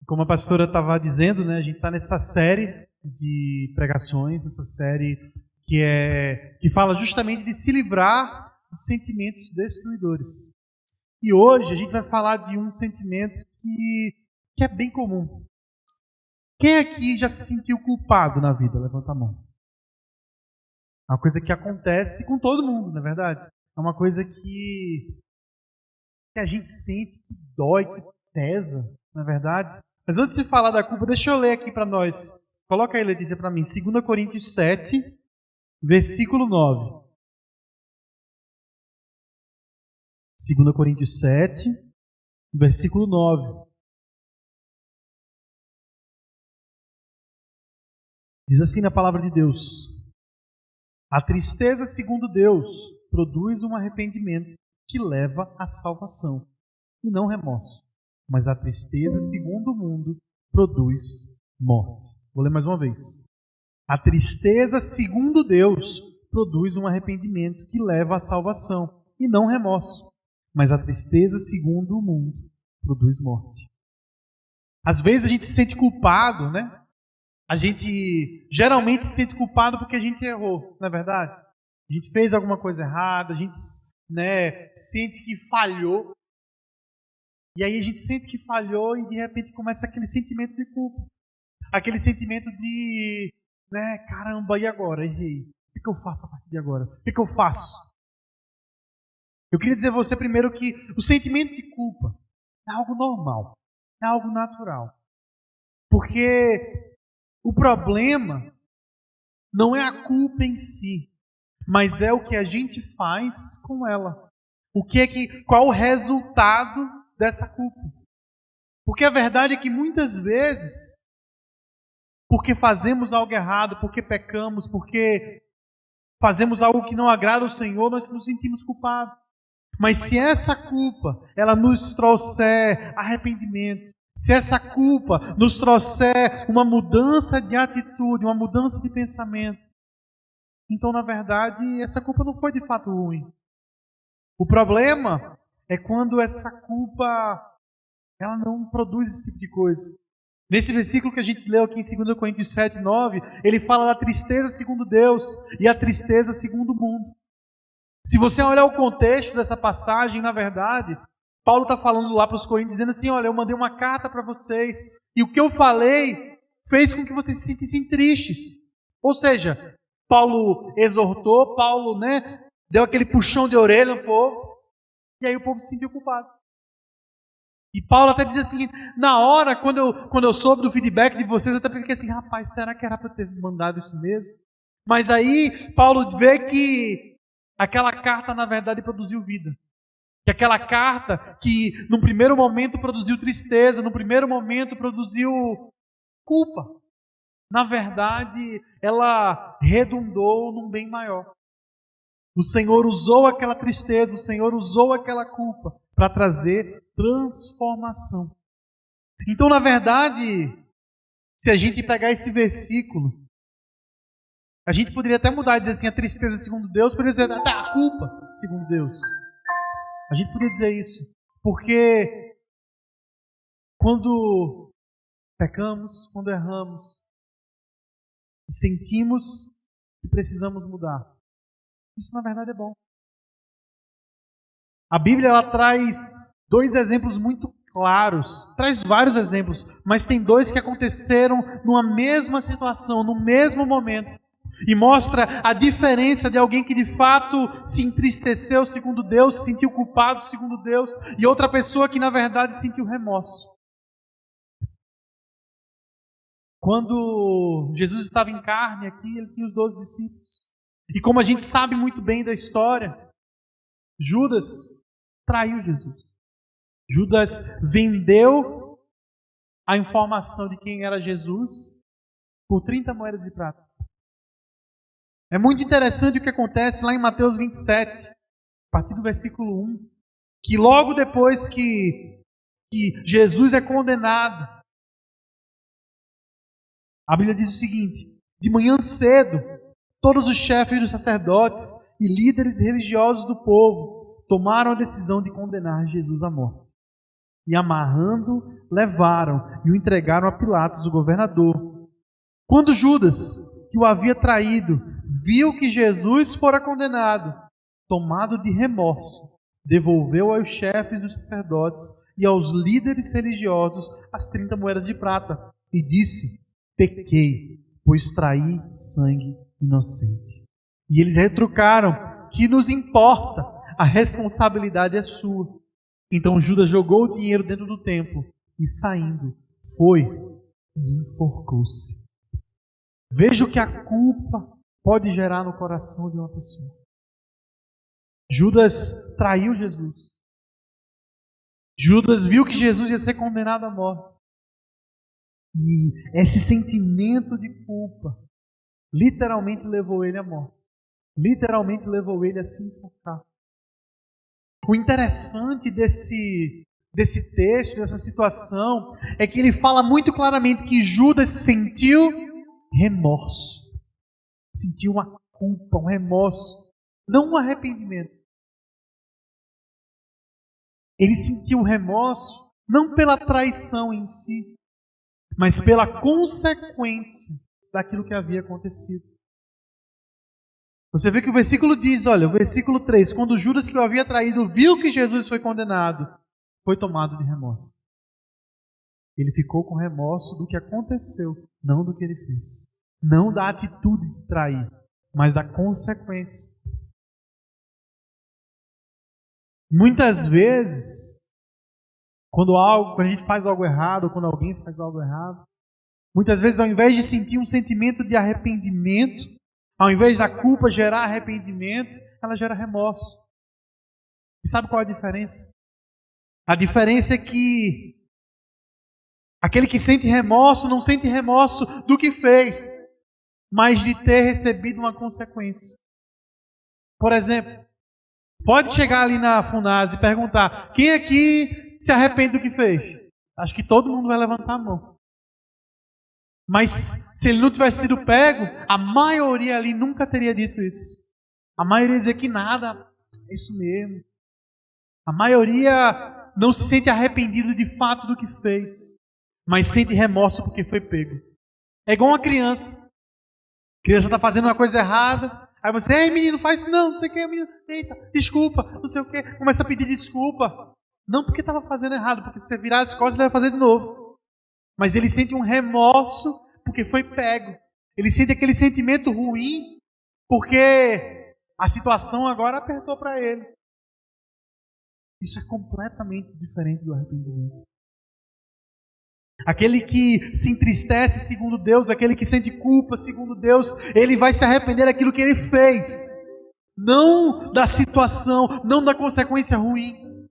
Como a pastora estava dizendo, né, a gente está nessa série de pregações, nessa série que fala justamente de se livrar de sentimentos destruidores. E hoje a gente vai falar de um sentimento que é bem comum. Quem aqui já se sentiu culpado na vida? Levanta a mão. É uma coisa que acontece com todo mundo, não é verdade? É uma coisa que a gente sente, que dói, que pesa, não é verdade? Mas antes de falar da culpa, deixa eu ler aqui para nós. Coloca aí, Letícia, para mim. 2 Coríntios 7, versículo 9. 2 Coríntios 7, versículo 9. Diz assim na palavra de Deus: a tristeza, segundo Deus, produz um arrependimento que leva à salvação, e não remorso. Mas a tristeza, segundo o mundo, produz morte. Vou ler mais uma vez. A tristeza, segundo Deus, produz um arrependimento que leva à salvação, e não remorso. Mas a tristeza, segundo o mundo, produz morte. Às vezes a gente se sente culpado, né? A gente geralmente se sente culpado porque a gente errou, não é verdade? A gente fez alguma coisa errada, a gente sente que falhou. E aí a gente sente que falhou e de repente começa aquele sentimento de culpa. Aquele sentimento de, caramba, e agora? Errei. O que eu faço a partir de agora? O que eu faço? Eu queria dizer a você primeiro que o sentimento de culpa é algo normal, é algo natural. Porque o problema não é a culpa em si, mas é o que a gente faz com ela. Qual o resultado dessa culpa? Porque a verdade é que muitas vezes, porque fazemos algo errado, porque pecamos, porque fazemos algo que não agrada ao Senhor, nós nos sentimos culpados. Mas se essa culpa, ela nos trouxer arrependimento, se essa culpa nos trouxer uma mudança de atitude, uma mudança de pensamento, então, na verdade, essa culpa não foi de fato ruim. O problema é quando essa culpa ela não produz esse tipo de coisa. Nesse versículo que a gente leu aqui em 2 Coríntios 7, 9, ele fala da tristeza segundo Deus e a tristeza segundo o mundo. Se você olhar o contexto dessa passagem, na verdade, Paulo está falando lá para os Coríntios, dizendo assim, olha, eu mandei uma carta para vocês, e o que eu falei fez com que vocês se sentissem tristes. Ou seja, Paulo exortou, Paulo deu aquele puxão de orelha no povo, e aí o povo se sentiu culpado. E Paulo até diz assim, na hora, quando eu soube do feedback de vocês, eu até fiquei assim, rapaz, será que era para eu ter mandado isso mesmo? Mas aí Paulo vê que aquela carta, na verdade, produziu vida. Que aquela carta que, num primeiro momento, produziu tristeza, num primeiro momento, produziu culpa. Na verdade, ela redundou num bem maior. O Senhor usou aquela tristeza, o Senhor usou aquela culpa para trazer transformação. Então, na verdade, se a gente pegar esse versículo, a gente poderia até mudar e dizer assim, a tristeza segundo Deus, poderia dizer até a culpa segundo Deus. A gente poderia dizer isso, porque quando pecamos, quando erramos, e sentimos que precisamos mudar, isso na verdade é bom. A Bíblia ela traz 2 exemplos muito claros, traz vários exemplos, mas tem 2 que aconteceram numa mesma situação, no mesmo momento. E mostra a diferença de alguém que de fato se entristeceu segundo Deus, se sentiu culpado segundo Deus, e outra pessoa que na verdade sentiu remorso. Quando Jesus estava em carne aqui, ele tinha os 12 discípulos. E como a gente sabe muito bem da história, Judas traiu Jesus. Judas vendeu a informação de quem era Jesus por 30 moedas de prata. É muito interessante o que acontece lá em Mateus 27, a partir do versículo 1, que logo depois que Jesus é condenado, a Bíblia diz o seguinte, de manhã cedo, todos os chefes dos sacerdotes e líderes religiosos do povo tomaram a decisão de condenar Jesus à morte. e amarrando, levaram e o entregaram a Pilatos, o governador. Quando Judas, que o havia traído, viu que Jesus fora condenado, tomado de remorso, devolveu aos chefes dos sacerdotes e aos líderes religiosos as 30 moedas de prata e disse: pequei, pois traí sangue inocente. E eles retrucaram: que nos importa? A responsabilidade é sua. Então Judas jogou o dinheiro dentro do templo e, saindo, foi e enforcou-se. Veja o que a culpa pode gerar no coração de uma pessoa. Judas traiu Jesus. Judas viu que Jesus ia ser condenado à morte. E esse sentimento de culpa literalmente levou ele à morte. Literalmente levou ele a se enforcar. O interessante desse texto, dessa situação, é que ele fala muito claramente que Judas sentiu remorso. Sentiu uma culpa, um remorso, não um arrependimento. Ele sentiu remorso não pela traição em si, mas pela consequência daquilo que havia acontecido. Você vê que o versículo diz, olha, o versículo 3, quando Judas, que o havia traído, viu que Jesus foi condenado, foi tomado de remorso. Ele ficou com remorso do que aconteceu, não do que ele fez. Não da atitude de trair, mas da consequência. Muitas vezes, quando a gente faz algo errado, quando alguém faz algo errado, muitas vezes, ao invés de sentir um sentimento de arrependimento, ao invés da culpa gerar arrependimento, ela gera remorso. E sabe qual é a diferença? A diferença é que aquele que sente remorso não sente remorso do que fez, mas de ter recebido uma consequência. Por exemplo, pode chegar ali na Funase e perguntar: quem aqui se arrepende do que fez? Acho que todo mundo vai levantar a mão. Mas se ele não tivesse sido pego, a maioria ali nunca teria dito isso. A maioria dizia que nada, é isso mesmo. A maioria não se sente arrependido de fato do que fez, mas sente remorso porque foi pego. É igual uma criança. A criança está fazendo uma coisa errada, aí você: ei menino, faz isso não sei o que, menino, eita, desculpa, não sei o que, começa a pedir desculpa. Não porque estava fazendo errado, porque se você virar as costas ele vai fazer de novo. Mas ele sente um remorso porque foi pego. Ele sente aquele sentimento ruim porque a situação agora apertou para ele. Isso é completamente diferente do arrependimento. Aquele que se entristece segundo Deus, aquele que sente culpa segundo Deus, ele vai se arrepender daquilo que ele fez, não da situação, não da consequência ruim.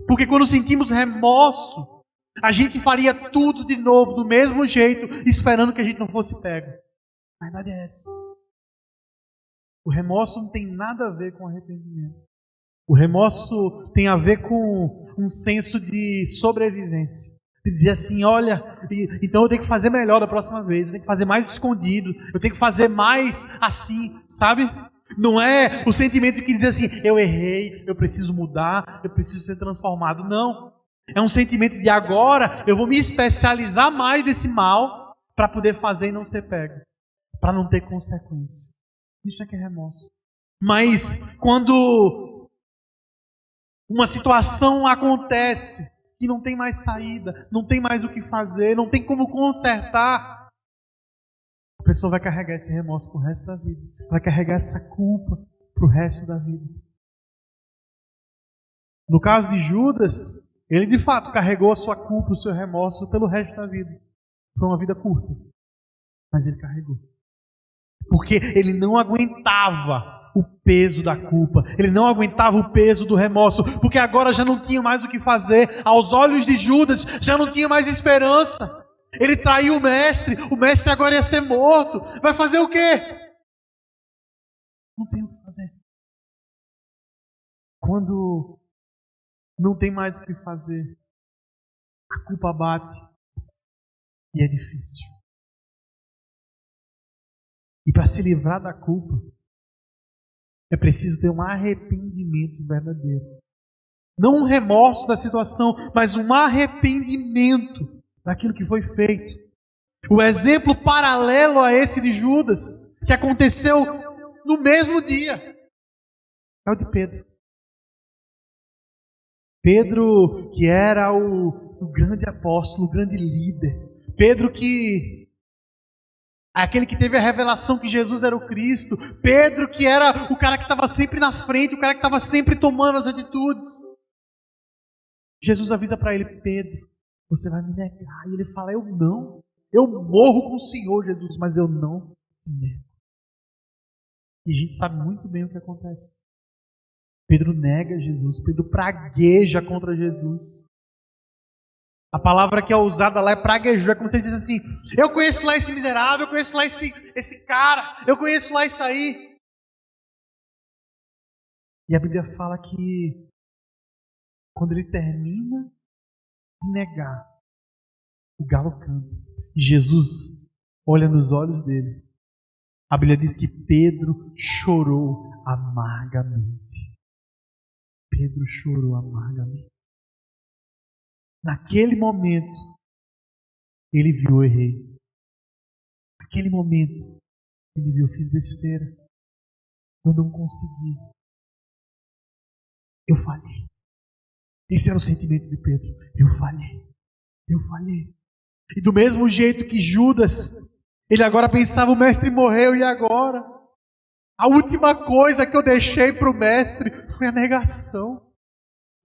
Porque quando sentimos remorso, a gente faria tudo de novo, do mesmo jeito, esperando que a gente não fosse pego. A verdade é essa. O remorso não tem nada a ver com arrependimento. O remorso tem a ver com um senso de sobrevivência. De dizer assim: olha, então eu tenho que fazer melhor da próxima vez, eu tenho que fazer mais escondido, eu tenho que fazer mais assim, sabe? Não é o sentimento que diz assim: eu errei, eu preciso mudar, eu preciso ser transformado. Não. É um sentimento de agora eu vou me especializar mais desse mal para poder fazer e não ser pego, para não ter consequência. Isso é que é remorso. Mas quando uma situação acontece que não tem mais saída, não tem mais o que fazer, não tem como consertar, a pessoa vai carregar esse remorso pro resto da vida. Vai carregar essa culpa pro resto da vida. No caso de Judas, ele de fato carregou a sua culpa, o seu remorso pelo resto da vida. Foi uma vida curta, mas ele carregou. Porque ele não aguentava o peso da culpa, ele não aguentava o peso do remorso, porque agora já não tinha mais o que fazer. Aos olhos de Judas já não tinha mais esperança. Ele traiu o mestre agora ia ser morto. Vai fazer o quê? Não tem o que fazer. Quando não tem mais o que fazer, a culpa bate e é difícil. E para se livrar da culpa, é preciso ter um arrependimento verdadeiro. Não um remorso da situação, mas um arrependimento daquilo que foi feito. O exemplo paralelo a esse de Judas, que aconteceu no mesmo dia, é o de Pedro. Pedro, que era o grande apóstolo, o grande líder. Pedro, que aquele que teve a revelação que Jesus era o Cristo. Pedro, que era o cara que estava sempre na frente, o cara que estava sempre tomando as atitudes. Jesus avisa para ele: Pedro, você vai me negar. E ele fala: eu não. Eu morro com o Senhor, Jesus, mas eu não te nego. E a gente sabe muito bem o que acontece. Pedro nega Jesus, Pedro pragueja contra Jesus. A palavra que é usada lá é praguejou, é como se ele dissesse assim: eu conheço lá esse miserável, eu conheço lá esse cara, eu conheço lá isso aí. E a Bíblia fala que quando ele termina de negar, o galo canta. E Jesus olha nos olhos dele. A Bíblia diz que Pedro chorou amargamente. Pedro chorou amargamente. Naquele momento, ele viu: eu errei. Naquele momento, ele viu: eu fiz besteira. Eu não consegui. Eu falhei. Esse era o sentimento de Pedro. Eu falhei. Eu falhei. E do mesmo jeito que Judas, ele agora pensava: o mestre morreu, e agora? A última coisa que eu deixei para o mestre foi a negação.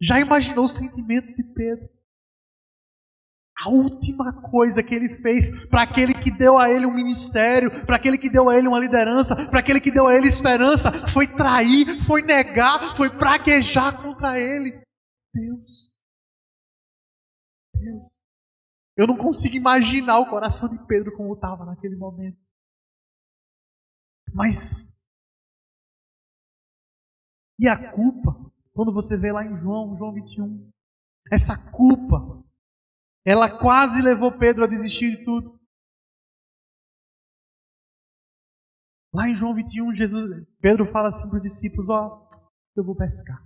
Já imaginou o sentimento de Pedro? A última coisa que ele fez para aquele que deu a ele um ministério, para aquele que deu a ele uma liderança, para aquele que deu a ele esperança, foi trair, foi negar, foi praguejar contra ele. Deus. Eu não consigo imaginar o coração de Pedro como estava naquele momento. Mas, e a culpa? Quando você vê lá em João 21, essa culpa, ela quase levou Pedro a desistir de tudo. Lá em João 21, Pedro fala assim para os discípulos: eu vou pescar.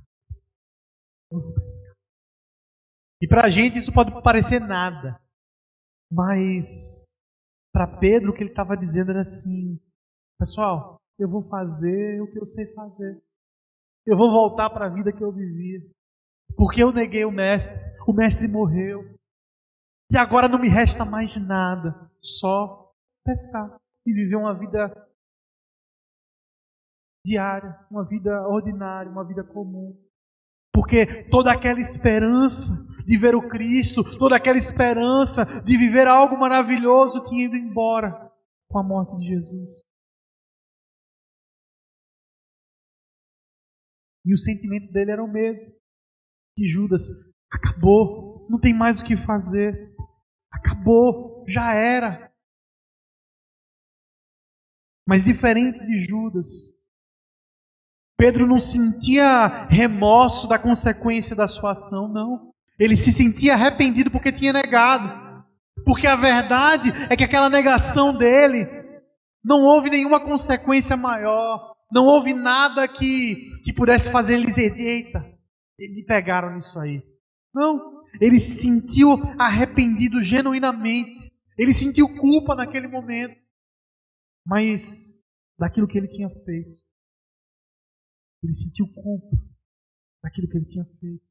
Eu vou pescar. E para a gente isso pode parecer nada. Mas para Pedro o que ele estava dizendo era assim: pessoal, eu vou fazer o que eu sei fazer. Eu vou voltar para a vida que eu vivia. Porque eu neguei o mestre morreu. E agora não me resta mais nada, só pescar e viver uma vida diária, uma vida ordinária, uma vida comum. Porque toda aquela esperança de ver o Cristo, toda aquela esperança de viver algo maravilhoso tinha ido embora com a morte de Jesus. E o sentimento dele era o mesmo que Judas: acabou, não tem mais o que fazer, acabou, já era. Mas diferente de Judas, Pedro não sentia remorso da consequência da sua ação, não. Ele se sentia arrependido porque tinha negado. Porque a verdade é que aquela negação dele, não houve nenhuma consequência maior. Não houve nada que pudesse fazer ele dizer: eita, me pegaram nisso aí. Não, ele se sentiu arrependido genuinamente. Ele sentiu culpa naquele momento. Mas daquilo que ele tinha feito. Ele sentiu culpa daquilo que ele tinha feito.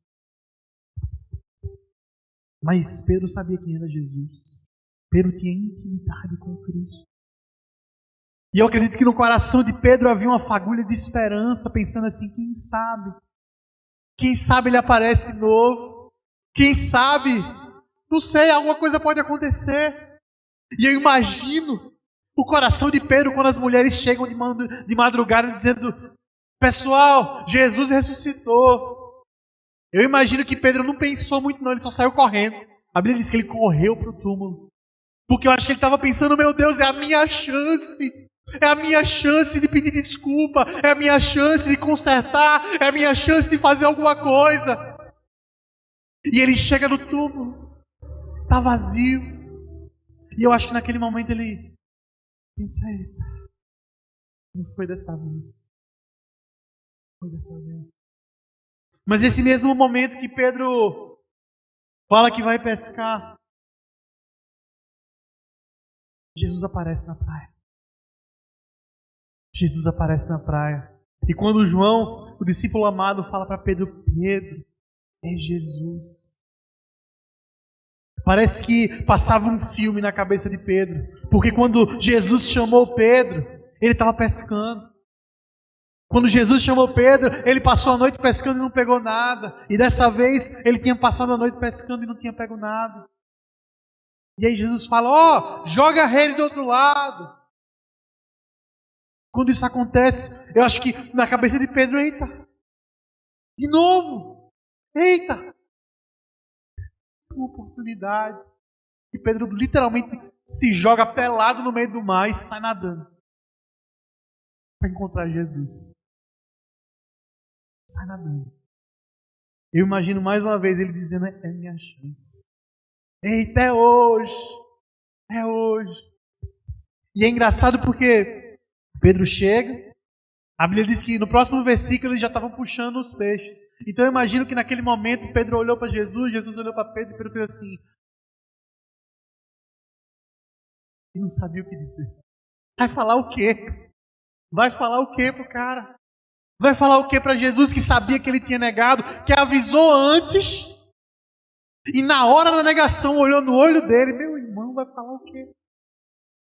Mas Pedro sabia quem era Jesus. Pedro tinha intimidade com Cristo. E eu acredito que no coração de Pedro havia uma fagulha de esperança, pensando assim: quem sabe ele aparece de novo. Quem sabe, não sei, alguma coisa pode acontecer. E eu imagino o coração de Pedro quando as mulheres chegam de madrugada dizendo: pessoal, Jesus ressuscitou. Eu imagino que Pedro não pensou muito não, ele só saiu correndo. A Bíblia diz que ele correu para o túmulo. Porque eu acho que ele estava pensando: meu Deus, é a minha chance. É a minha chance de pedir desculpa. É a minha chance de consertar. É a minha chance de fazer alguma coisa. E ele chega no túmulo. Está vazio. E eu acho que naquele momento ele pensa: eita, não foi dessa vez. Foi dessa vez. Mas esse mesmo momento que Pedro fala que vai pescar, Jesus aparece na praia. Jesus aparece na praia. E quando João, o discípulo amado, fala para Pedro, Pedro, é Jesus. Parece que passava um filme na cabeça de Pedro. Porque quando Jesus chamou Pedro, ele estava pescando. Quando Jesus chamou Pedro, ele passou a noite pescando e não pegou nada. E dessa vez, ele tinha passado a noite pescando e não tinha pego nada. E aí Jesus fala, joga a rede do outro lado. Quando isso acontece, eu acho que na cabeça de Pedro, eita, de novo, eita, uma oportunidade. E Pedro literalmente se joga pelado no meio do mar e sai nadando para encontrar Jesus. Sai nadando. Eu imagino mais uma vez ele dizendo, é minha chance. Eita, é hoje. É hoje. E é engraçado porque Pedro chega, a Bíblia diz que no próximo versículo eles já estavam puxando os peixes. Então eu imagino que naquele momento Pedro olhou para Jesus, Jesus olhou para Pedro e Pedro fez assim. E não sabia o que dizer. Vai falar o quê? Vai falar o quê pro cara? Vai falar o quê para Jesus que sabia que ele tinha negado, que avisou antes e na hora da negação olhou no olho dele, meu irmão, vai falar o quê?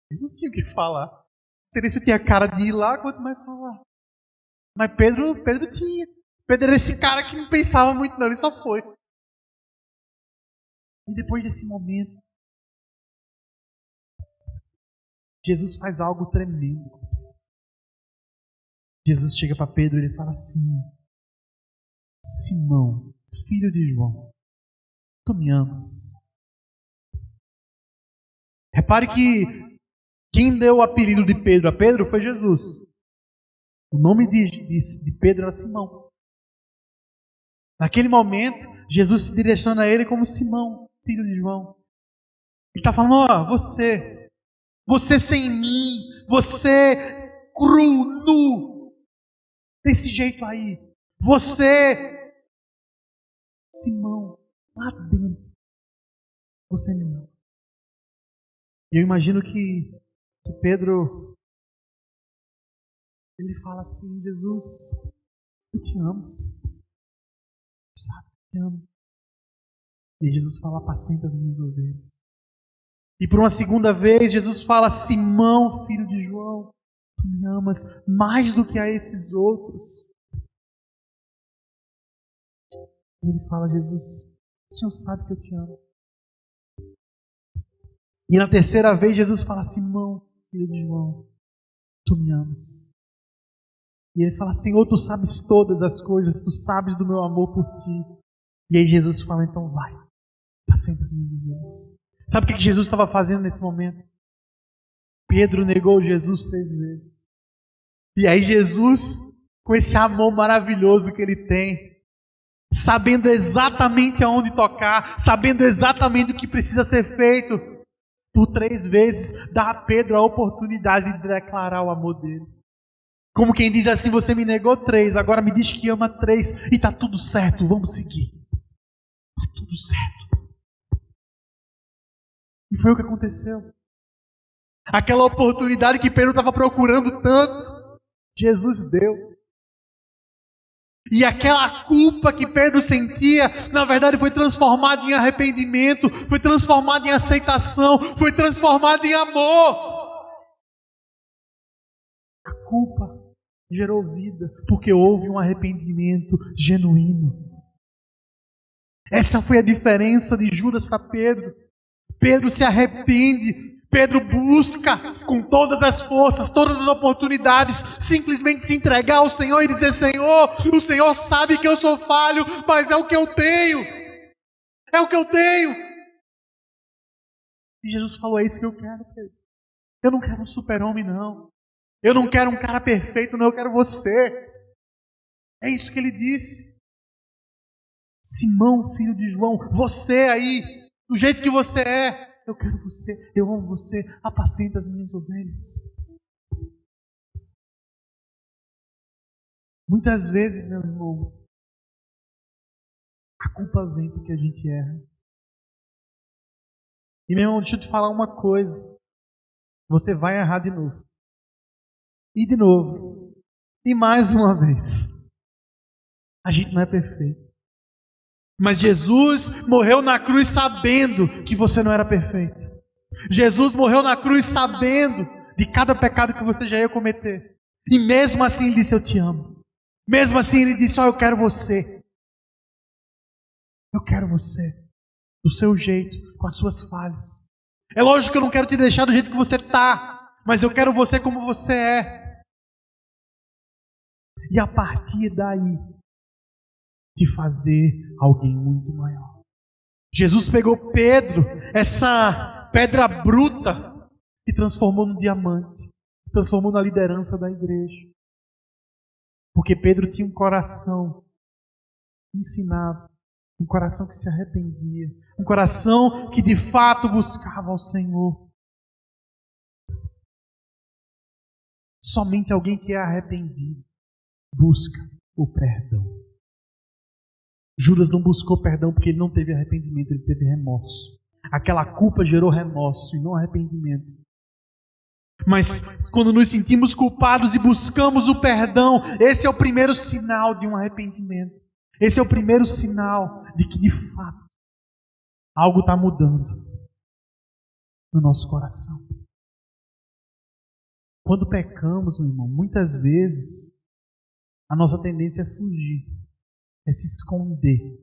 Ele não tinha o que falar. Não sei se eu tinha cara de ir lá, quanto mais falar. Mas Pedro tinha. Pedro era esse cara que não pensava muito não, ele só foi. E depois desse momento, Jesus faz algo tremendo. Jesus chega para Pedro e ele fala assim, Simão, filho de João, tu me amas? Repare que quem deu o apelido de Pedro a Pedro foi Jesus. O nome de Pedro era Simão. Naquele momento, Jesus se direciona a ele como Simão, filho de João. Ele está falando, você sem mim, você cru, nu, desse jeito aí. Você, Simão, lá dentro, você me ama. E eu imagino que Pedro, ele fala assim, Jesus, eu te amo. Sabe, eu te amo. E Jesus fala, apacenta as minhas ovelhas. E por uma segunda vez, Jesus fala, Simão, filho de João, tu me amas mais do que a esses outros. E ele fala, Jesus, o Senhor sabe que eu te amo. E na terceira vez, Jesus fala, Simão, filho de João, tu me amas. E ele fala, Senhor, tu sabes todas as coisas, tu sabes do meu amor por ti. E aí Jesus fala, então vai, apacenta as minhas ovelhas. Sabe o que Jesus estava fazendo nesse momento? Pedro negou Jesus 3 vezes. E aí Jesus, com esse amor maravilhoso que ele tem, sabendo exatamente aonde tocar, sabendo exatamente o que precisa ser feito, por 3 vezes, dá a Pedro a oportunidade de declarar o amor dele. Como quem diz assim, você me negou 3, agora me diz que ama 3 e está tudo certo, vamos seguir. Está tudo certo. E foi o que aconteceu. Aquela oportunidade que Pedro estava procurando tanto, Jesus deu. E aquela culpa que Pedro sentia, na verdade foi transformada em arrependimento, foi transformada em aceitação, foi transformada em amor. A culpa gerou vida, porque houve um arrependimento genuíno. Essa foi a diferença de Judas para Pedro. Pedro se arrepende, Pedro busca com todas as forças, todas as oportunidades, simplesmente se entregar ao Senhor e dizer, Senhor, o Senhor sabe que eu sou falho, mas é o que eu tenho. É o que eu tenho. E Jesus falou, é isso que eu quero, Pedro. Eu não quero um super-homem, não. Eu não quero um cara perfeito, não, eu quero você. É isso que ele disse. Simão, filho de João, você aí, do jeito que você é, eu quero você, eu amo você, apacenta as minhas ovelhas. Muitas vezes, meu irmão, A culpa vem porque a gente erra. E meu irmão, deixa eu te falar uma coisa. Você vai errar de novo. E de novo. E mais uma vez. A gente não é perfeito. Mas Jesus morreu na cruz sabendo que você não era perfeito. Jesus morreu na cruz sabendo de cada pecado que você já ia cometer. E mesmo assim Ele disse, eu te amo. Mesmo assim Ele disse, eu quero você. Eu quero você. Do seu jeito, com as suas falhas. É lógico que eu não quero te deixar do jeito que você está. Mas eu quero você como você é. E a partir daí, te fazer alguém muito maior. Jesus pegou Pedro, essa pedra bruta, e transformou no diamante. Transformou na liderança da igreja. Porque Pedro tinha um coração ensinado. Um coração que se arrependia. Um coração que de fato buscava ao Senhor. Somente alguém que é arrependido busca o perdão. Judas não buscou perdão porque ele não teve arrependimento, ele teve remorso. Aquela culpa gerou remorso e não arrependimento. Mas quando nos sentimos culpados e buscamos o perdão, esse é o primeiro sinal de um arrependimento. Esse é o primeiro sinal de que de fato algo está mudando no nosso coração. Quando pecamos, meu irmão, muitas vezes a nossa tendência é fugir, é se esconder,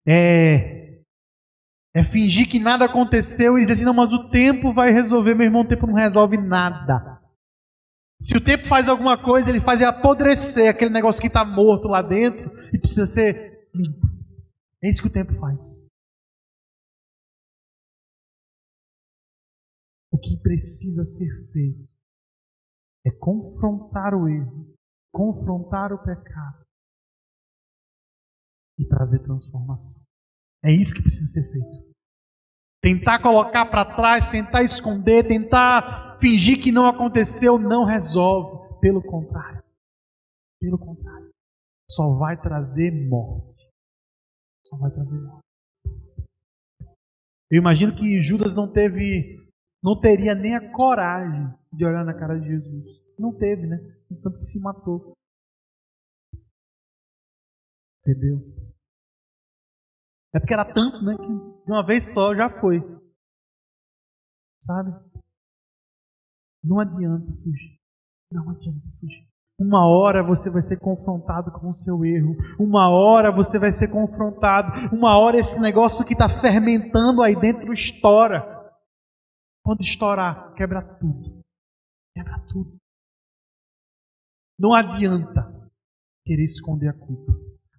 é fingir que nada aconteceu e dizer assim, não, mas o tempo vai resolver. Meu irmão, o tempo não resolve nada. Se o tempo faz alguma coisa, ele faz apodrecer aquele negócio que está morto lá dentro e precisa ser limpo. É isso que o tempo faz. O que precisa ser feito é confrontar o erro, confrontar o pecado e trazer transformação. É isso que precisa ser feito. Tentar colocar para trás, tentar esconder, tentar fingir que não aconteceu, não resolve. Pelo contrário. Pelo contrário. Só vai trazer morte. Só vai trazer morte. Eu imagino que Judas não teria nem a coragem de olhar na cara de Jesus. Não teve, né? Tanto que se matou. Entendeu? É porque era tanto, né? Que de uma vez só já foi. Sabe? Não adianta fugir. Não adianta fugir. Uma hora você vai ser confrontado com o seu erro. Uma hora você vai ser confrontado. Uma hora esse negócio que está fermentando aí dentro estoura. Quando estourar, quebra tudo. Quebra tudo. Não adianta querer esconder a culpa.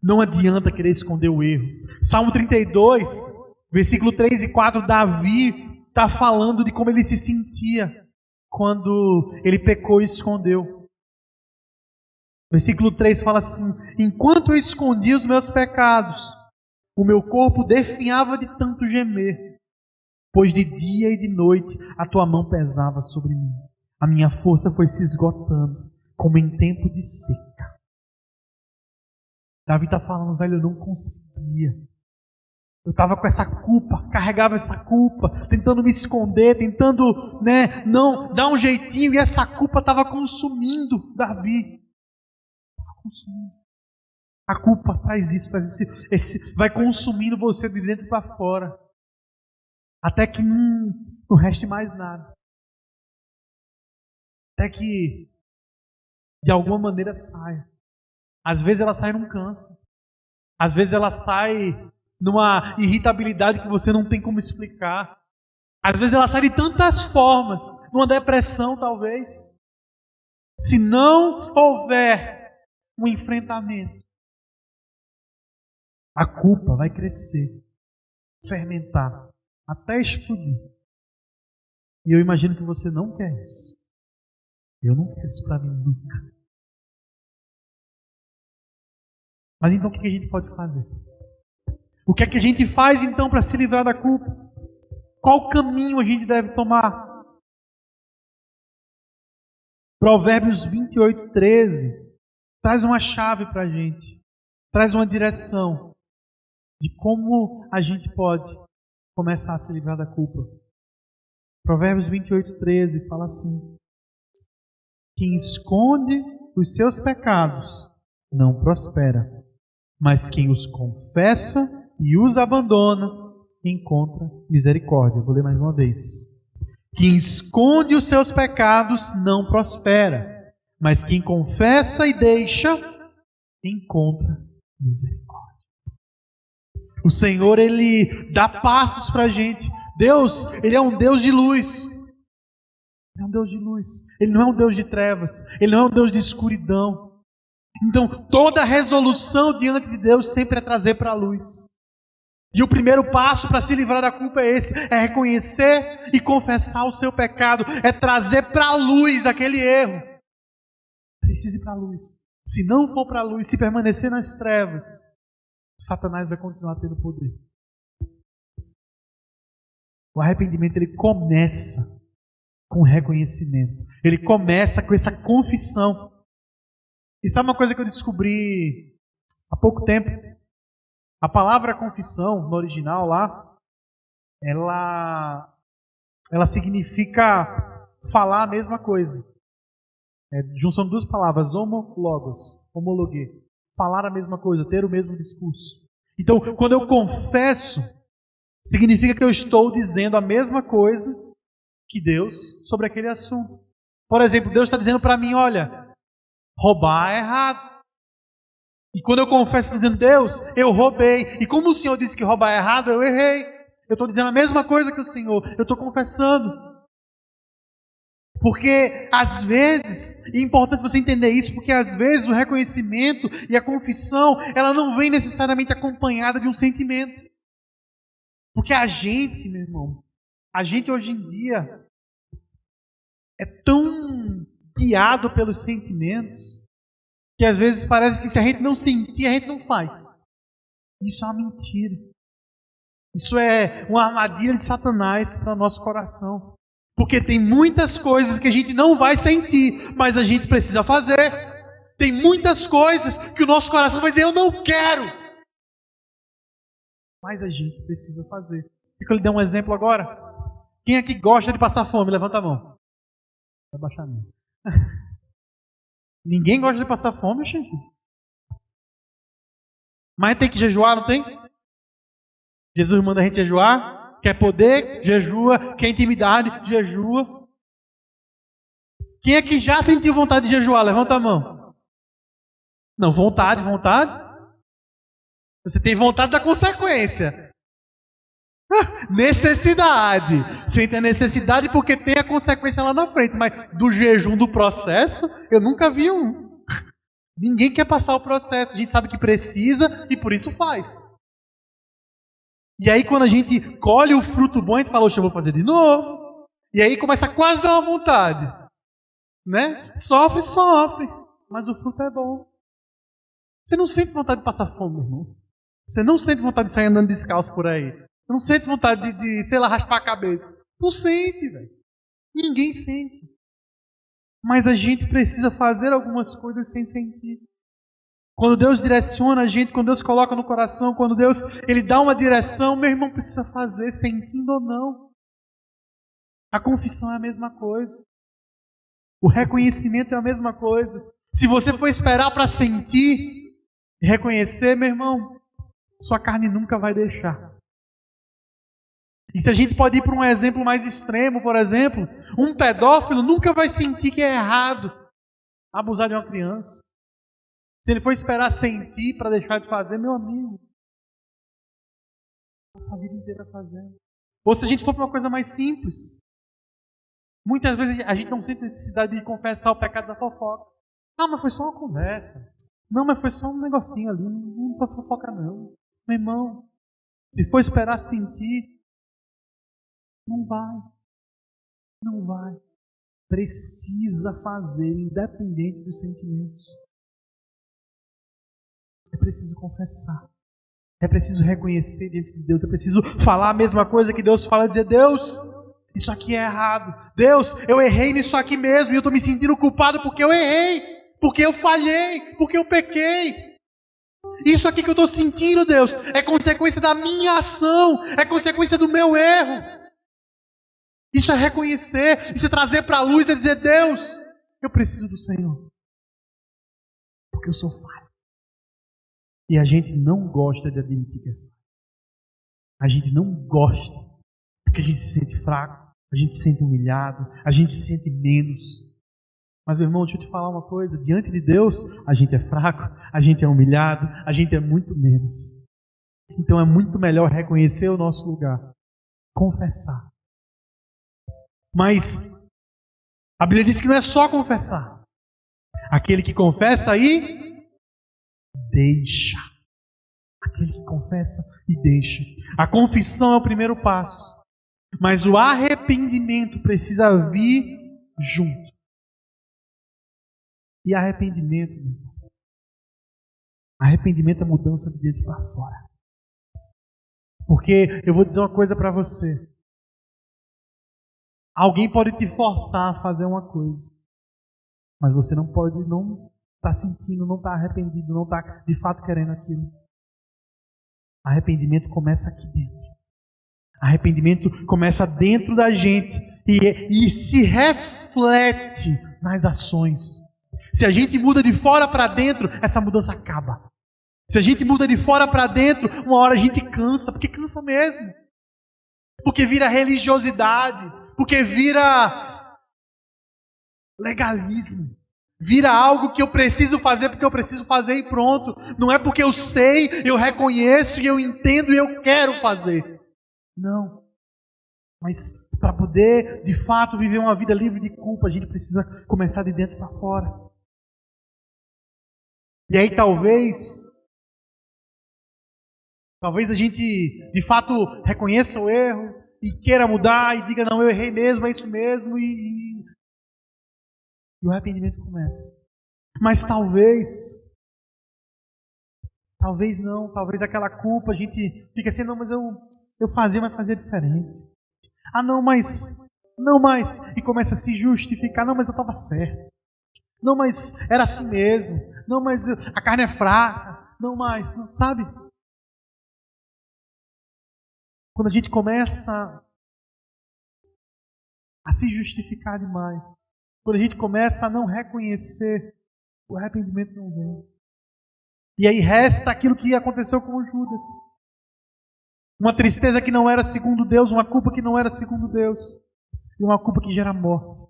Não adianta querer esconder o erro. Salmo 32, versículo 3 e 4, Davi está falando de como ele se sentia quando ele pecou e escondeu. Versículo 3 fala assim: enquanto eu escondi os meus pecados, o meu corpo definhava de tanto gemer, pois de dia e de noite a tua mão pesava sobre mim. A minha força foi se esgotando, como em tempo de seca. Davi está falando, velho, eu não conseguia. Eu estava com essa culpa, carregava essa culpa, tentando me esconder, tentando, não dar um jeitinho, e essa culpa estava consumindo Davi. Estava consumindo. A culpa traz isso, vai consumindo você de dentro para fora, até que não reste mais nada. Até que, de alguma maneira, saia. Às vezes ela sai num câncer. Às vezes ela sai numa irritabilidade que você não tem como explicar. Às vezes ela sai de tantas formas, numa depressão talvez. Se não houver um enfrentamento, a culpa vai crescer, fermentar, até explodir. E eu imagino que você não quer isso. Eu não quero isso para mim nunca. Mas então o que a gente pode fazer? O que é que a gente faz então para se livrar da culpa? Qual caminho a gente deve tomar? Provérbios 28, 13 traz uma chave para a gente. Traz uma direção. de como a gente pode começar a se livrar da culpa. Provérbios 28:13 fala assim: quem esconde os seus pecados não prospera, mas quem os confessa e os abandona encontra misericórdia. Vou ler mais uma vez. Quem esconde os seus pecados não prospera, mas quem confessa e deixa encontra misericórdia. O Senhor, Ele dá passos para a gente. Deus, Ele é um Deus de luz. Ele é um Deus de luz. Ele não é um Deus de trevas. Ele não é um Deus de escuridão. Então, toda resolução diante de Deus sempre é trazer para a luz. E o primeiro passo para se livrar da culpa é esse: é reconhecer e confessar o seu pecado. É trazer para a luz aquele erro. Precisa ir para a luz. Se não for para a luz, se permanecer nas trevas, Satanás vai continuar tendo poder. O arrependimento, ele começa com reconhecimento. Ele começa com essa confissão. E sabe uma coisa que eu descobri há pouco tempo? A palavra confissão, no original lá, ela significa falar a mesma coisa. Junção de duas palavras, homologuê. Falar a mesma coisa, ter o mesmo discurso. Então, quando eu confesso, significa que eu estou dizendo a mesma coisa que Deus sobre aquele assunto. Por exemplo, Deus está dizendo para mim: olha, roubar é errado. E quando eu confesso dizendo: Deus, eu roubei. E como o Senhor disse que roubar é errado, eu errei. Eu estou dizendo a mesma coisa que o Senhor. Eu estou confessando. Porque às vezes, e é importante você entender isso, porque às vezes o reconhecimento e a confissão, ela não vem necessariamente acompanhada de um sentimento. Porque a gente, meu irmão, a gente hoje em dia é tão guiado pelos sentimentos que às vezes parece que se a gente não sentir, a gente não faz. Isso é uma mentira. Isso é uma armadilha de Satanás para o nosso coração. Porque tem muitas coisas que a gente não vai sentir, mas a gente precisa fazer. Tem muitas coisas que o nosso coração vai dizer: eu não quero. Mas a gente precisa fazer. Quer que eu lhe dê um exemplo agora? Quem aqui gosta de passar fome? Levanta a mão. Vai baixar a mão. Ninguém gosta de passar fome, gente. Mas tem que jejuar, não tem? Jesus manda a gente jejuar. Quer poder? Jejua. Quer intimidade? Jejua. Quem aqui já sentiu vontade de jejuar? Levanta a mão. Não, vontade. Você tem vontade da consequência. Necessidade. Sente a necessidade porque tem a consequência lá na frente. Mas do jejum, do processo, eu nunca vi um. Ninguém quer passar o processo. A gente sabe que precisa e por isso faz. E aí quando a gente colhe o fruto bom, a gente fala: oxe, eu vou fazer de novo. E aí começa a quase dar uma vontade. Né? Sofre. Mas o fruto é bom. Você não sente vontade de passar fome, meu irmão. Você não sente vontade de sair andando descalço por aí. Você não sente vontade de sei lá, raspar a cabeça. Não sente, velho. Ninguém sente. Mas a gente precisa fazer algumas coisas sem sentir. Quando Deus direciona a gente, quando Deus coloca no coração, quando Deus Ele dá uma direção, meu irmão precisa fazer, sentindo ou não. A confissão é a mesma coisa. O reconhecimento é a mesma coisa. Se você for esperar para sentir e reconhecer, meu irmão, sua carne nunca vai deixar. E se a gente pode ir para um exemplo mais extremo, por exemplo, um pedófilo nunca vai sentir que é errado abusar de uma criança. Se ele for esperar sentir para deixar de fazer, meu amigo, passa a vida inteira fazendo. Ou se a gente for para uma coisa mais simples, muitas vezes a gente não sente necessidade de confessar o pecado da fofoca. Ah, mas foi só uma conversa. Não, mas foi só um negocinho ali. Não foi fofoca não. Meu irmão, se for esperar sentir, não vai. Precisa fazer, independente dos sentimentos. É preciso confessar. É preciso reconhecer diante de Deus. É preciso falar a mesma coisa que Deus fala. Dizer: Deus, isso aqui é errado. Deus, eu errei nisso aqui mesmo. E eu estou me sentindo culpado porque eu errei. Porque eu falhei. Porque eu pequei. Isso aqui que eu estou sentindo, Deus, é consequência da minha ação, é consequência do meu erro. Isso é reconhecer, isso é trazer para a luz e dizer, Deus, eu preciso do Senhor, porque eu sou falho. E a gente não gosta de admitir que é falho. A gente não gosta, porque a gente se sente fraco, a gente se sente humilhado, a gente se sente menos. Mas, meu irmão, deixa eu te falar uma coisa. Diante de Deus, a gente é fraco, a gente é humilhado, a gente é muito menos. Então é muito melhor reconhecer o nosso lugar, confessar. Mas a Bíblia diz que não é só confessar. Aquele que confessa aí, deixa. Aquele que confessa e deixa. A confissão é o primeiro passo. Mas o arrependimento precisa vir junto. E arrependimento, meu irmão, arrependimento é mudança de dentro para fora. Porque eu vou dizer uma coisa para você. Alguém pode te forçar a fazer uma coisa, mas você não pode, não está sentindo, não está arrependido, não está de fato querendo aquilo. Arrependimento começa aqui dentro. Arrependimento começa dentro da gente e se reflete nas ações. Se a gente muda de fora para dentro, essa mudança acaba. Se a gente muda de fora para dentro, uma hora a gente cansa, porque cansa mesmo. Porque vira religiosidade, porque vira legalismo. Vira algo que eu preciso fazer porque eu preciso fazer e pronto. Não é porque eu sei, eu reconheço e eu entendo e eu quero fazer. Não. Mas para poder, de fato, viver uma vida livre de culpa, a gente precisa começar de dentro para fora. E aí talvez a gente, de fato, reconheça o erro e queira mudar e diga, não, eu errei mesmo, é isso mesmo, e o arrependimento começa. Mas talvez não, talvez aquela culpa, a gente fica assim, não, mas eu fazia, mas fazia diferente. Ah, não, mas, e começa a se justificar, não, mas eu estava certo. Não, mas era assim mesmo. Não, mas a carne é fraca. Não mais, não, sabe? Quando a gente começa a se justificar demais, quando a gente começa a não reconhecer, o arrependimento não vem. E aí resta aquilo que aconteceu com o Judas. Uma tristeza que não era segundo Deus, uma culpa que não era segundo Deus, e uma culpa que gera morte.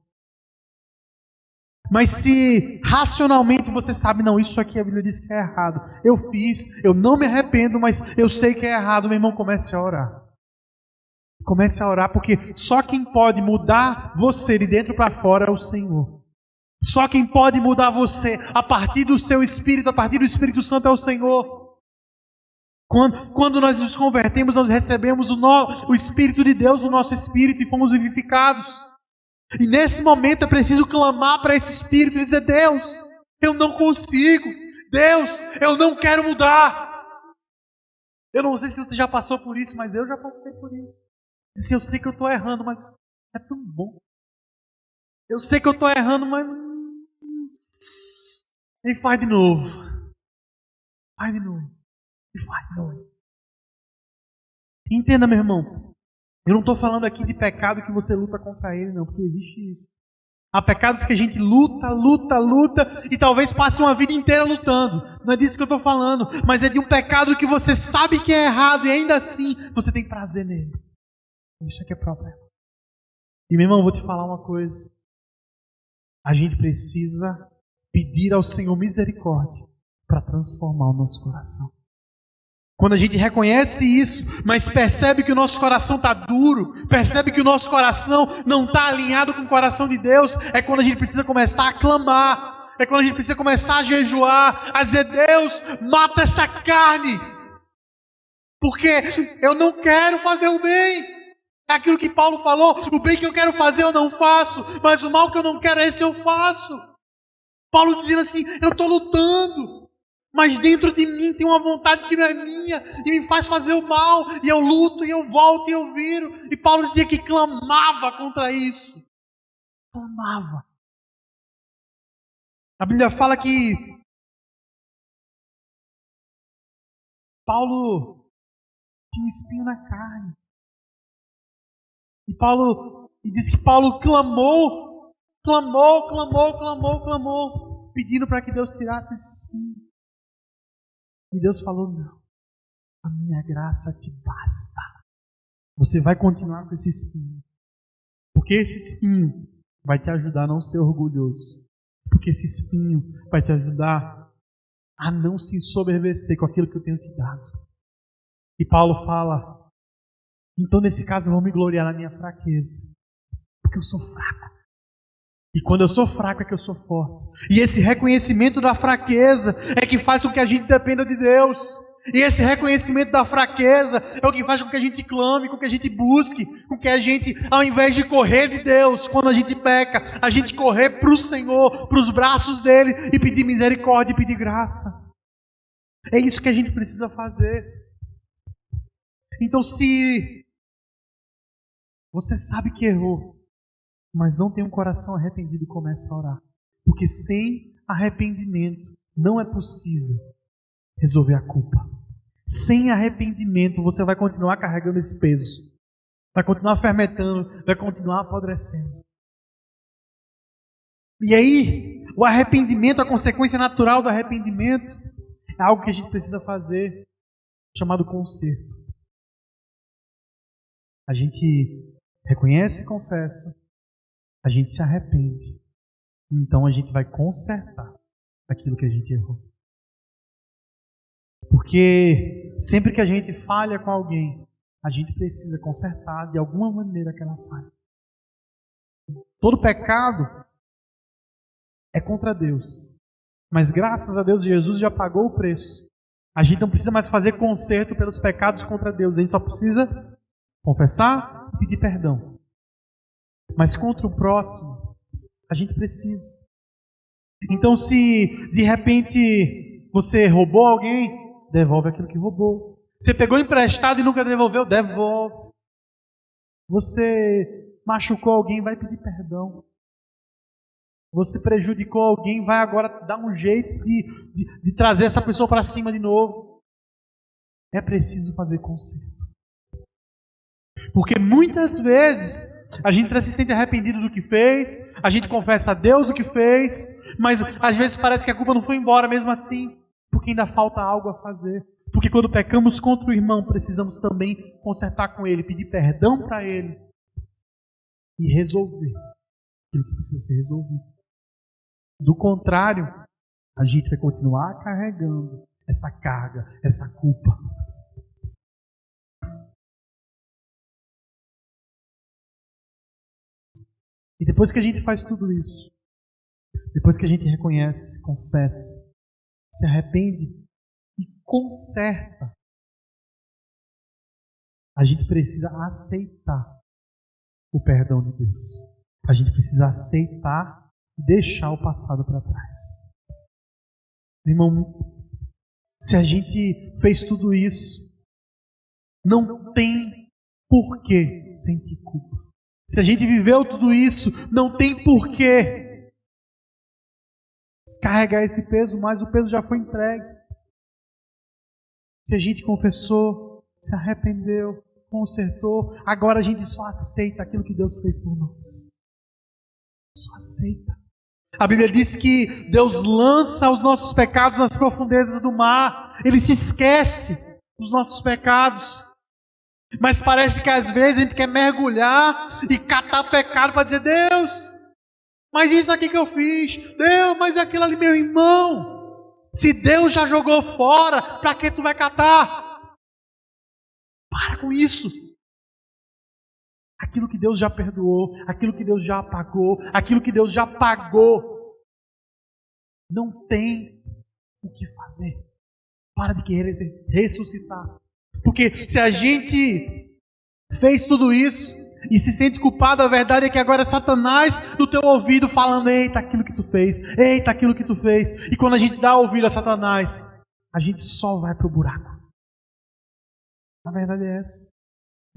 Mas se racionalmente você sabe, não, isso aqui a Bíblia diz que é errado. Eu fiz, eu não me arrependo, mas eu sei que é errado. Meu irmão, comece a orar. Comece a orar, porque só quem pode mudar você de dentro para fora é o Senhor. Só quem pode mudar você a partir do seu Espírito, a partir do Espírito Santo é o Senhor. Quando nós nos convertemos, nós recebemos o Espírito de Deus no nosso espírito e fomos vivificados. E nesse momento é preciso clamar para esse Espírito e dizer, Deus, eu não consigo. Deus, eu não quero mudar. Eu não sei se você já passou por isso, mas eu já passei por isso. Disse, eu sei que eu estou errando, mas é tão bom. Eu sei que eu estou errando, mas... E faz de novo. Faz de novo. E faz de novo. Entenda, meu irmão. Eu não estou falando aqui de pecado que você luta contra ele, não, porque existe isso. Há pecados que a gente luta, e talvez passe uma vida inteira lutando. Não é disso que eu estou falando, mas é de um pecado que você sabe que é errado e ainda assim você tem prazer nele. Isso é que é problema. E meu irmão, eu vou te falar uma coisa. A gente precisa pedir ao Senhor misericórdia para transformar o nosso coração. Quando a gente reconhece isso, mas percebe que o nosso coração está duro, percebe que o nosso coração não está alinhado com o coração de Deus, é quando a gente precisa começar a clamar, é quando a gente precisa começar a jejuar, a dizer, Deus, mata essa carne, porque eu não quero fazer o bem. É aquilo que Paulo falou, o bem que eu quero fazer eu não faço, mas o mal que eu não quero esse eu faço. Paulo dizendo assim, eu estou lutando, mas dentro de mim tem uma vontade que não é minha e me faz fazer o mal, e eu luto, e eu volto, e eu viro. E Paulo dizia que clamava contra isso. Clamava. A Bíblia fala que Paulo tinha um espinho na carne. E diz que Paulo clamou, pedindo para que Deus tirasse esse espinho. E Deus falou: não, a minha graça te basta. Você vai continuar com esse espinho. Porque esse espinho vai te ajudar a não ser orgulhoso. Porque esse espinho vai te ajudar a não se ensoberbecer com aquilo que eu tenho te dado. E Paulo fala: então nesse caso eu vou me gloriar na minha fraqueza. Porque eu sou fraco. E quando eu sou fraco é que eu sou forte. E esse reconhecimento da fraqueza é que faz com que a gente dependa de Deus. E esse reconhecimento da fraqueza é o que faz com que a gente clame, com que a gente busque, com que a gente, ao invés de correr de Deus, quando a gente peca, a gente correr para o Senhor, para os braços dele e pedir misericórdia e pedir graça. É isso que a gente precisa fazer. Então, se você sabe que errou, mas não tem um coração arrependido, comece a orar. Porque sem arrependimento não é possível resolver a culpa. Sem arrependimento você vai continuar carregando esse peso. Vai continuar fermentando, vai continuar apodrecendo. E aí, o arrependimento, a consequência natural do arrependimento, é algo que a gente precisa fazer, chamado conserto. A gente reconhece e confessa, a gente se arrepende. Então a gente vai consertar aquilo que a gente errou. Porque sempre que a gente falha com alguém, a gente precisa consertar de alguma maneira aquela falha. Todo pecado é contra Deus. Mas graças a Deus, Jesus já pagou o preço. A gente não precisa mais fazer conserto pelos pecados contra Deus. A gente só precisa confessar e pedir perdão. Mas contra o próximo, a gente precisa. Então, se de repente você roubou alguém, devolve aquilo que roubou. Você pegou emprestado e nunca devolveu, devolve. Você machucou alguém, vai pedir perdão. Você prejudicou alguém, vai agora dar um jeito de trazer essa pessoa para cima de novo. É preciso fazer conserto. Porque muitas vezes a gente se sente arrependido do que fez, a gente confessa a Deus o que fez, mas às vezes parece que a culpa não foi embora mesmo assim, porque ainda falta algo a fazer. Porque quando pecamos contra o irmão, precisamos também consertar com ele, pedir perdão para ele e resolver aquilo que precisa ser resolvido. Do contrário, a gente vai continuar carregando essa carga, essa culpa. E depois que a gente faz tudo isso, depois que a gente reconhece, confessa, se arrepende e conserta, a gente precisa aceitar o perdão de Deus. A gente precisa aceitar e deixar o passado para trás. Irmão, se a gente fez tudo isso, não tem por que sentir culpa. Se a gente viveu tudo isso, não tem porquê carregar esse peso, mas o peso já foi entregue. Se a gente confessou, se arrependeu, consertou, agora a gente só aceita aquilo que Deus fez por nós. Só aceita. A Bíblia diz que Deus lança os nossos pecados nas profundezas do mar. Ele se esquece dos nossos pecados. Mas parece que às vezes a gente quer mergulhar e catar pecado para dizer: Deus, mas isso aqui que eu fiz, Deus, mas aquilo ali, meu irmão. Se Deus já jogou fora, para que tu vai catar? Para com isso. Aquilo que Deus já perdoou, aquilo que Deus já apagou, aquilo que Deus já pagou, não tem o que fazer. Para de querer ressuscitar. Porque se a gente fez tudo isso e se sente culpado, a verdade é que agora é Satanás no teu ouvido falando: eita, aquilo que tu fez, eita, aquilo que tu fez. E quando a gente dá ouvido a Satanás, a gente só vai para o buraco. A verdade é essa.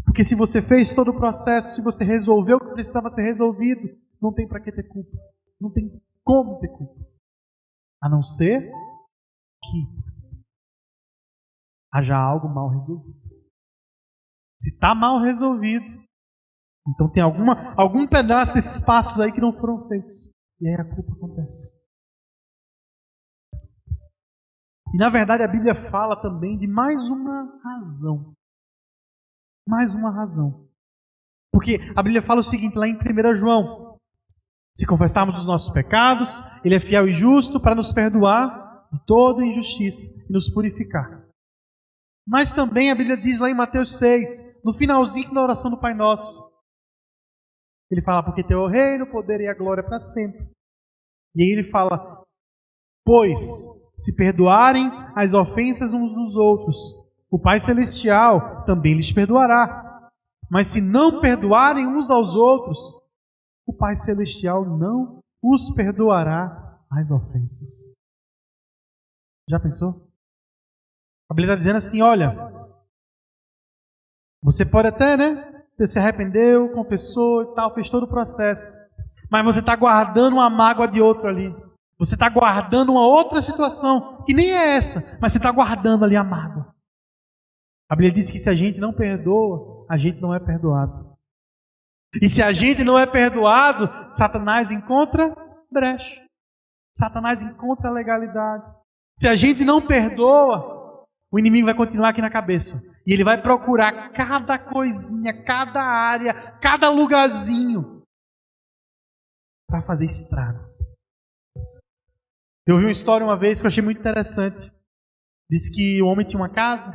Porque se você fez todo o processo, se você resolveu o que precisava ser resolvido, não tem para que ter culpa. Não tem como ter culpa. A não ser que haja algo mal resolvido. Se está mal resolvido, então tem algum pedaço desses passos aí que não foram feitos. E aí a culpa acontece. E na verdade a Bíblia fala também de mais uma razão. Mais uma razão. Porque a Bíblia fala o seguinte lá em 1 João. Se confessarmos os nossos pecados, Ele é fiel e justo para nos perdoar de toda injustiça e nos purificar. Mas também a Bíblia diz lá em Mateus 6, no finalzinho da oração do Pai Nosso, Ele fala, porque teu é o reino, o poder e a glória para sempre. E aí Ele fala, pois, se perdoarem as ofensas uns dos outros, o Pai Celestial também lhes perdoará. Mas se não perdoarem uns aos outros, o Pai Celestial não os perdoará as ofensas. Já pensou? A Bíblia está dizendo assim, olha, você pode até, se arrependeu, confessou e tal, fez todo o processo, mas você está guardando uma mágoa de outro ali. Você está guardando uma outra situação, que nem é essa, mas você está guardando ali a mágoa. A Bíblia diz que se a gente não perdoa, a gente não é perdoado. E se a gente não é perdoado, Satanás encontra brecha. Satanás encontra legalidade. Se a gente não perdoa, o inimigo vai continuar aqui na cabeça. E ele vai procurar cada coisinha, cada área, cada lugarzinho para fazer estrago. Eu ouvi uma história uma vez que eu achei muito interessante. Diz que o homem tinha uma casa.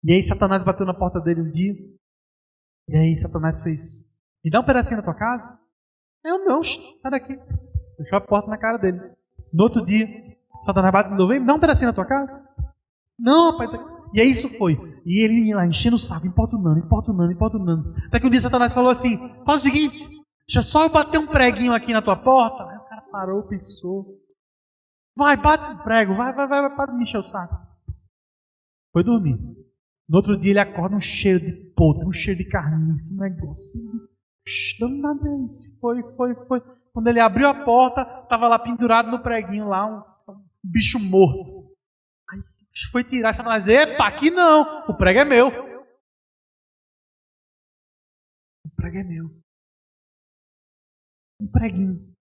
E aí Satanás bateu na porta dele um dia. E aí Satanás fez, me dá um pedacinho da tua casa? Eu não, sai daqui. Fechou a porta na cara dele. No outro dia, Satanás bate de novo, me dá um pedacinho da tua casa? Não, rapaz. E aí isso foi. E ele ia lá enchendo o saco, importunando. Até que um dia Satanás falou assim, faz o seguinte, deixa só eu bater um preguinho aqui na tua porta. Aí o cara parou, pensou. Vai, bate um prego, vai, para de me encher o saco. Foi dormir. No outro dia ele acorda um cheiro de podre, um cheiro de carniça, um negócio. Danado é isso. Foi. Quando ele abriu a porta, estava lá pendurado no preguinho lá, um bicho morto. Aí foi tirar, Satanás, epa, aqui não, o prego é meu. O prego é meu. Um preguinho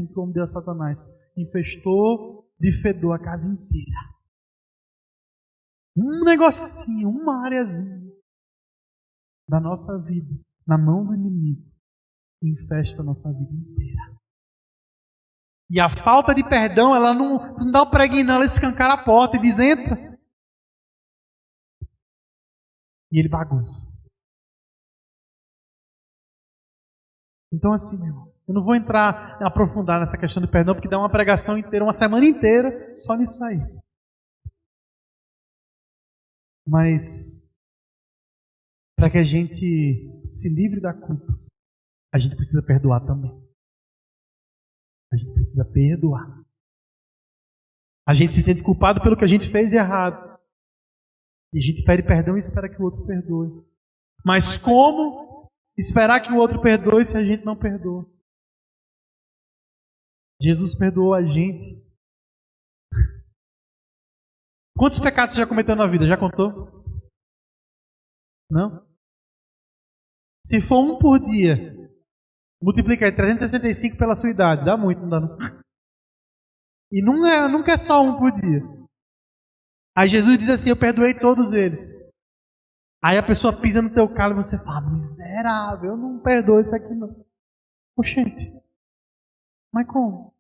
que o homem deu a Satanás. Infestou de fedor a casa inteira. Um negocinho, uma areazinha da nossa vida, na mão do inimigo, infesta a nossa vida inteira. E a falta de perdão, ela não dá o preguinho, não, ela escancara a porta e diz, entra. E ele bagunça. Então assim, meu irmão, eu não vou aprofundar nessa questão do perdão, porque dá uma pregação inteira, uma semana inteira, só nisso aí. Mas, para que a gente se livre da culpa, a gente precisa perdoar também. A gente precisa perdoar. A gente se sente culpado pelo que a gente fez de errado. E a gente pede perdão e espera que o outro perdoe. Mas como esperar que o outro perdoe se a gente não perdoa? Jesus perdoou a gente. Quantos pecados você já cometeu na vida? Já contou? Não? Se for um por dia, multiplica aí 365 pela sua idade. Dá muito, não dá não? E nunca é só um por dia. Aí Jesus diz assim, eu perdoei todos eles. Aí a pessoa pisa no teu calo e você fala, miserável, eu não perdoo isso aqui não. Oxente, mas como?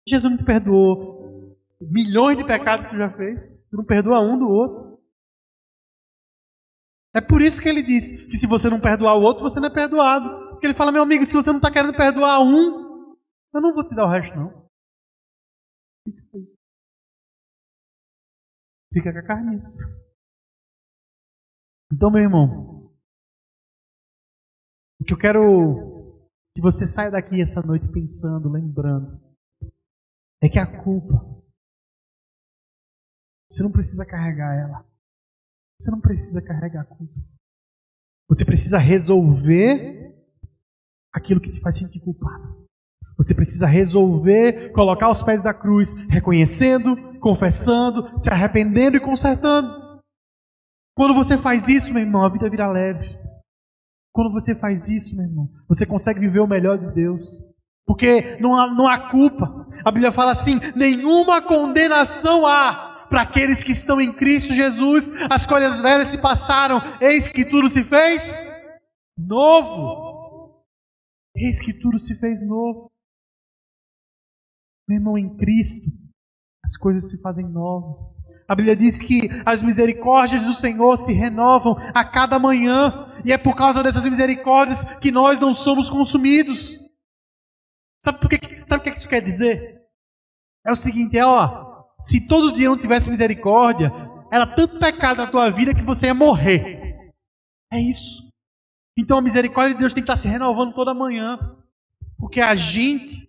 Jesus não te perdoou milhões de pecados que tu já fez, tu não perdoa um do outro. É por isso que ele diz que se você não perdoar o outro, você não é perdoado. Porque ele fala, meu amigo, se você não está querendo perdoar um, eu não vou te dar o resto não. Fica com a carniça. Então, meu irmão, o que eu quero que você saia daqui essa noite pensando, lembrando, é que a culpa, você não precisa carregar ela. Você não precisa carregar a culpa. Você precisa resolver aquilo que te faz sentir culpado. Você precisa resolver, colocar os pés da cruz, reconhecendo, confessando, se arrependendo e consertando. Quando você faz isso, meu irmão, a vida vira leve. Quando você faz isso, meu irmão, você consegue viver o melhor de Deus. Porque não há culpa. A Bíblia fala assim: nenhuma condenação há para aqueles que estão em Cristo Jesus. As coisas velhas se passaram, eis que tudo se fez novo. Eis que tudo se fez novo. Meu irmão, em Cristo, as coisas se fazem novas. A Bíblia diz que as misericórdias do Senhor se renovam a cada manhã. E é por causa dessas misericórdias que nós não somos consumidos. Sabe o que isso quer dizer? É o seguinte, se todo dia não tivesse misericórdia, era tanto pecado na tua vida que você ia morrer. É isso. Então a misericórdia de Deus tem que estar se renovando toda manhã. Porque a gente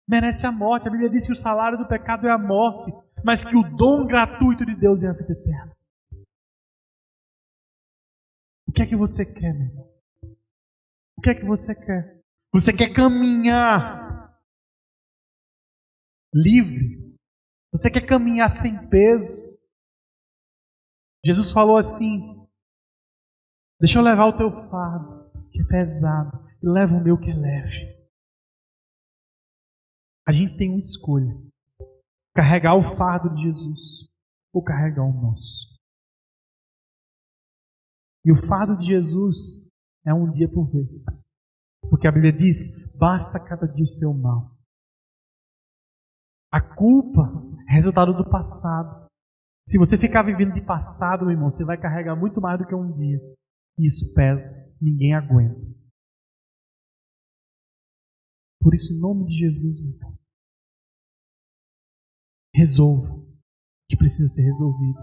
merece a morte. A Bíblia diz que o salário do pecado é a morte, mas que o dom gratuito de Deus é a vida eterna. O que é que você quer, meu irmão? O que é que você quer? Você quer caminhar livre? Você quer caminhar sem peso? Jesus falou assim: deixa eu levar o teu fardo, que é pesado, e leva o meu, que é leve. A gente tem uma escolha: carregar o fardo de Jesus ou carregar o nosso. E o fardo de Jesus é um dia por vez. Porque a Bíblia diz: basta cada dia o seu mal. A culpa é resultado do passado. Se você ficar vivendo de passado, meu irmão, você vai carregar muito mais do que um dia. E isso pesa, ninguém aguenta. Por isso, em nome de Jesus, meu irmão, resolva o que precisa ser resolvido.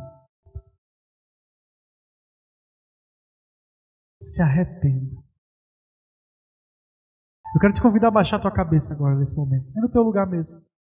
Se arrependa. Eu quero te convidar a baixar a tua cabeça agora, nesse momento. É no teu lugar mesmo.